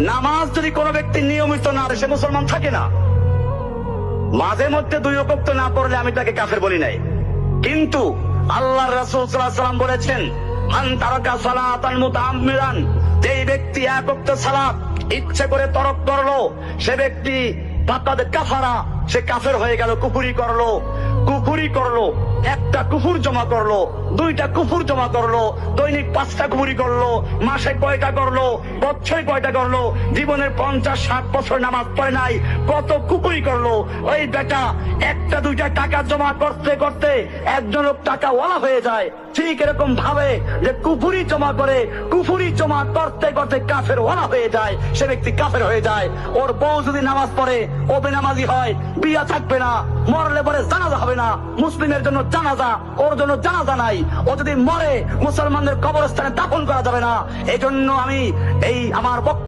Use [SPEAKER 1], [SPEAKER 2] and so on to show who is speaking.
[SPEAKER 1] নামাজ যদি কোনো ব্যক্তি নিয়মিত না করে সে মুসলমান থাকে না। মাঝে মধ্যে 2 ওয়াক্ত না পড়লে আমি তাকে কাফের বলি নাই, কিন্তু আল্লাহর রাসূল সাল্লাল্লাহু আলাইহি ওয়াসাল্লাম বলেছেন, মান তারাকা সালাতান মুতাআম্মিদান, যেই ব্যক্তি 1 ওয়াক্ত সালাত ইচ্ছে করে তরক করলো সে ব্যক্তি ফাকাদ কাফারা, সে কাফের হয়ে গেল, কুফরি করলো, একটা কুফর জমা করলো, 2টা কুফর জমা করলো, দৈনিক 5টা কুফরি করলো, মাসে কয়টা করলো, বছরে কয়টা করলো, জীবনের 50-60 বছর নামাজ পড়ে নাই, কত কুফরি করলো। ওই বেটা 1-2টা টাকা জমা করতে করতে একজন লোক টাকা ওয়ালা হয়ে যায়। ঠিক এরকম ভাবে যে কুফরি জমা করতে করতে কাফের ওয়ালা হয়ে যায়, সে ব্যক্তি কাফের হয়ে যায়। ওর বউ যদি নামাজ পড়ে ও বেনামাজি হয়, বিয়া থাকবে না, মরলে পরে জানাজা হবে না, মুসলিমের জন্য জানাজা, ওর জন্য জানাজা নাই। ও যদি মরে মুসলমানদের কবরস্থানে দাফন করা যাবে না। এই জন্য আমি আমার